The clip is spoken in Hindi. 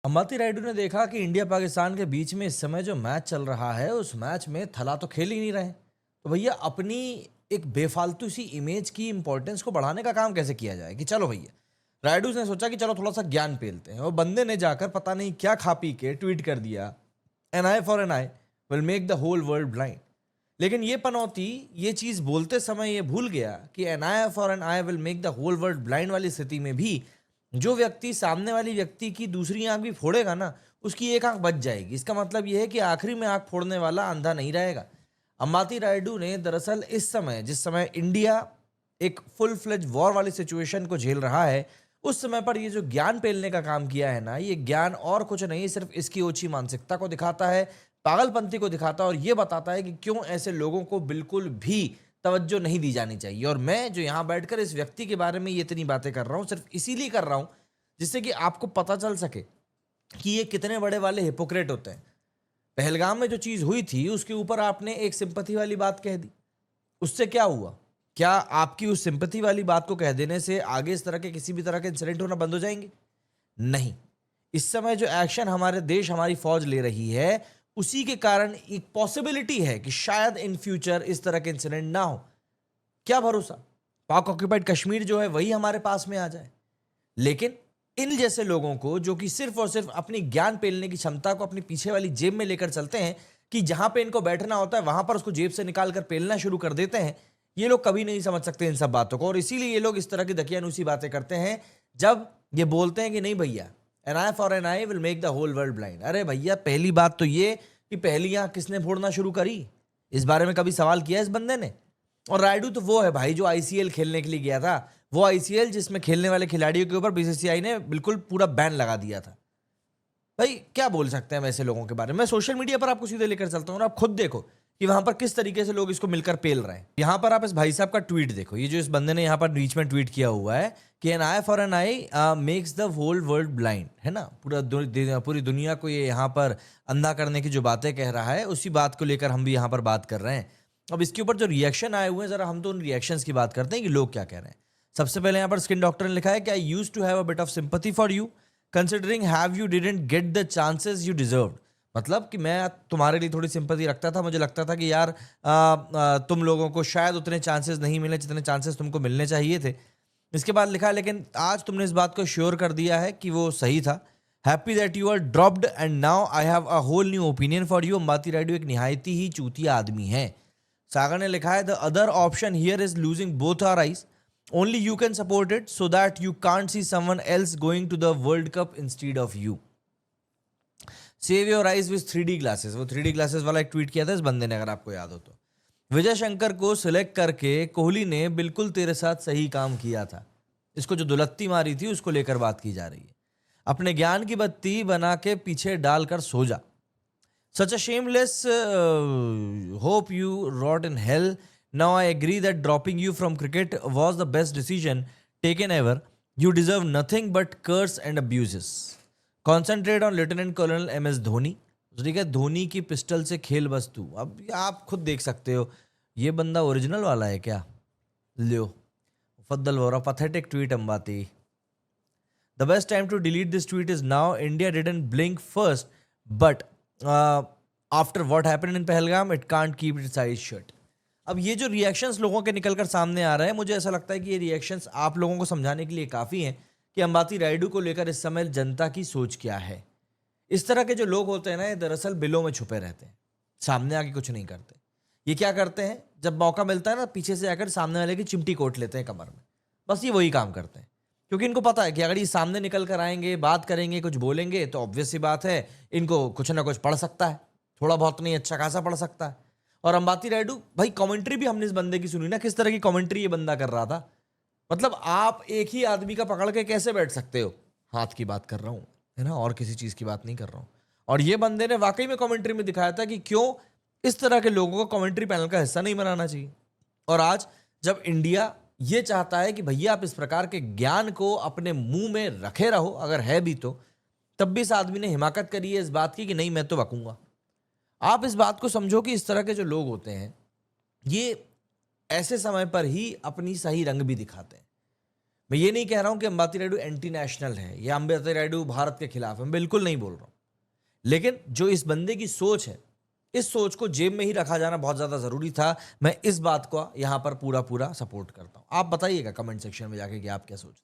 अंबाती रायडू ने देखा कि इंडिया पाकिस्तान के बीच में इस समय जो मैच चल रहा है उस मैच में थला तो खेल ही नहीं रहे। तो भैया अपनी एक बेफालतू सी इमेज की इंपॉर्टेंस को बढ़ाने का काम कैसे किया जाए कि चलो भैया रायडू ने सोचा कि चलो थोड़ा सा ज्ञान पेलते हैं और बंदे ने जाकर पता नहीं क्या खा पी के ट्वीट कर दिया, an eye for an eye will make the whole world blind. लेकिन ये पनौती ये चीज बोलते समय ये भूल गया कि an eye for an eye will make the whole world blind वाली स्थिति में भी जो व्यक्ति सामने वाली व्यक्ति की दूसरी आंख भी फोड़ेगा ना, उसकी एक आंख बच जाएगी। इसका मतलब यह है कि आखिरी में आंख फोड़ने वाला अंधा नहीं रहेगा। अंबाती रायडू ने दरअसल इस समय जिस समय इंडिया एक फुल फ्लेज वॉर वाली सिचुएशन को झेल रहा है, उस समय पर ये जो ज्ञान पेलने का काम किया है ना, ये ज्ञान और कुछ नहीं सिर्फ इसकी ओछी मानसिकता को दिखाता है, पागलपंथी को दिखाता है और ये बताता है कि क्यों ऐसे लोगों को बिल्कुल भी तवज्जो नहीं दी जानी चाहिए। और मैं जो यहाँ बैठकर इस व्यक्ति के बारे में ये इतनी बातें कर रहा हूँ सिर्फ इसीलिए कर रहा हूँ जिससे कि आपको पता चल सके कि ये कितने बड़े वाले हिपोक्रेट होते हैं। पहलगाम में जो चीज हुई थी उसके ऊपर आपने एक सिंपैथी वाली बात कह दी, उससे क्या हुआ? क्या आपकी उस सिंपैथी वाली बात को कह देने से आगे इस तरह के किसी भी तरह के इंसिडेंट होना बंद हो जाएंगे? नहीं। इस समय जो एक्शन हमारे देश हमारी फौज ले रही है उसी के कारण एक पॉसिबिलिटी है कि शायद इन फ्यूचर इस तरह के इंसिडेंट ना हो। क्या भरोसा, पाक ऑक्यूपाइड कश्मीर जो है वही हमारे पास में आ जाए। लेकिन इन जैसे लोगों को जो कि सिर्फ और सिर्फ अपनी ज्ञान पेलने की क्षमता को अपनी पीछे वाली जेब में लेकर चलते हैं कि जहां पे इनको बैठना होता है वहां पर उसको जेब से निकाल कर पेलना शुरू कर देते हैं, ये लोग कभी नहीं समझ सकते इन सब बातों को। और इसीलिए ये लोग इस तरह की दकियानूसी बातें करते हैं जब ये बोलते हैं कि नहीं भैया an eye for an eye will make the whole world blind. अरे भैया पहली बात तो ये कि पहली आंख किसने फोड़ना शुरू करी, इस बारे में कभी सवाल किया इस बंदे ने? और रायडू तो वो है भाई जो आईसीएल खेलने के लिए गया था, वो आईसीएल जिसमें खेलने वाले खिलाड़ियों के ऊपर बीसीसीआई ने बिल्कुल पूरा बैन लगा दिया था। भाई क्या बोल सकते हैं हम ऐसे लोगों के बारे में? मैं सोशल मीडिया पर आपको सीधे लेकर चलता हूँ और आप खुद देखो कि वहां पर किस तरीके से लोग इसको मिलकर पेल रहे हैं। यहां पर आप इस भाई साहब का ट्वीट देखो, ये जो इस बंदे ने यहां पर बीच में ट्वीट किया हुआ है कि an eye for an eye makes the whole world blind, है ना, पूरी दुनिया को ये यहाँ पर अंधा करने की जो बातें कह रहा है उसी बात को लेकर हम भी यहाँ पर बात कर रहे हैं। अब इसके ऊपर जो रिएक्शन आए हुए हैं जरा हम तो उन रिएक्शंस की बात करते हैं कि लोग क्या कह रहे हैं। सबसे पहले यहाँ पर स्किन डॉक्टर ने लिखा है कि I used to have a bit of sympathy for you considering have you didn't get the chances you deserved. मतलब कि मैं तुम्हारे लिए थोड़ी सिंपैथी रखता था, मुझे लगता था कि यार तुम लोगों को शायद उतने चांसेस नहीं मिले जितने चांसेस तुमको मिलने चाहिए थे। इसके बाद लिखा है लेकिन आज तुमने इस बात को श्योर कर दिया है कि वो सही था। Happy that you are dropped and now I have a whole new opinion for you. Ambati Rayudu एक निहायती ही चूतिया आदमी है। सागर ने लिखा है the other option here is losing both our eyes, only you can support it so that you can't see someone else going to the World Cup instead of you. Save your eyes with 3D glasses। वो 3D glasses वाला एक ट्वीट किया था इस बंदे ने, अगर आपको याद हो तो। विजय शंकर को सिलेक्ट करके कोहली ने बिल्कुल तेरे साथ सही काम किया था। इसको जो दुलत्ती मारी थी उसको लेकर बात की जा रही है। अपने ज्ञान की बत्ती बना के पीछे डालकर सो जा। Such a shameless hope you rot in hell. Now I agree that dropping you from cricket was the best decision taken ever. You deserve nothing but curse and abuses. Concentrate on Lieutenant Colonel MS Dhoni। ठीक है, धोनी की पिस्टल से खेल बस तू। अब आप खुद देख सकते हो ये बंदा ओरिजिनल वाला है क्या? लियो फद्दल Vora pathetic tweet Ambati. The best time to delete this tweet is now. India didn't blink first, but after what happened in Pahalgam, it can't keep its eyes shut। अब ये जो रिएक्शंस लोगों के निकलकर सामने आ रहे हैं, मुझे ऐसा लगता है कि ये रिएक्शंस आप लोगों को समझाने के लिए काफ़ी हैं कि अंबाती रायडू को लेकर इस समय जनता की सोच क्या है। इस तरह के जो लोग होते हैं ना, ये दरअसल बिलों में छुपे रहते हैं, सामने आके कुछ नहीं करते। ये क्या करते हैं, जब मौका मिलता है ना, पीछे से आकर सामने वाले की चिमटी कोट लेते हैं कमर में। बस ये वही काम करते हैं, क्योंकि इनको पता है कि अगर ये सामने निकल कर आएंगे, बात करेंगे, कुछ बोलेंगे तो ऑब्वियस सी बात है इनको कुछ ना कुछ पड़ सकता है, थोड़ा बहुत नहीं अच्छा खासा पड़ सकता है। और अंबाती रायडू भाई, कमेंट्री भी हमने इस बंदे की सुनी ना, किस तरह की कमेंट्री ये बंदा कर रहा था। मतलब आप एक ही आदमी का पकड़ के कैसे बैठ सकते हो? हाथ की बात कर रहा हूँ, है ना, और किसी चीज की बात नहीं कर रहा हूँ। और ये बंदे ने वाकई में कमेंट्री में दिखाया था कि क्यों इस तरह के लोगों को कमेंट्री पैनल का हिस्सा नहीं बनाना चाहिए। और आज जब इंडिया ये चाहता है कि भैया आप इस प्रकार के ज्ञान को अपने मुंह में रखे रहो, अगर है भी तो, तब भी इस आदमी ने हिमाकत करी है इस बात की कि नहीं मैं तो बकूंगा। आप इस बात को समझो कि इस तरह के जो लोग होते हैं ये ऐसे समय पर ही अपनी सही रंग भी दिखाते हैं। मैं ये नहीं कह रहा हूं कि अंबाती रायडू एंटी नेशनल है या अंबाती रायडू भारत के खिलाफ है, मैं बिल्कुल नहीं बोल रहा हूं। लेकिन जो इस बंदे की सोच है, इस सोच को जेब में ही रखा जाना बहुत ज्यादा जरूरी था। मैं इस बात को यहां पर पूरा पूरा सपोर्ट करता हूं। आप बताइएगा कमेंट सेक्शन में जाके कि आप क्या सोचते हैं।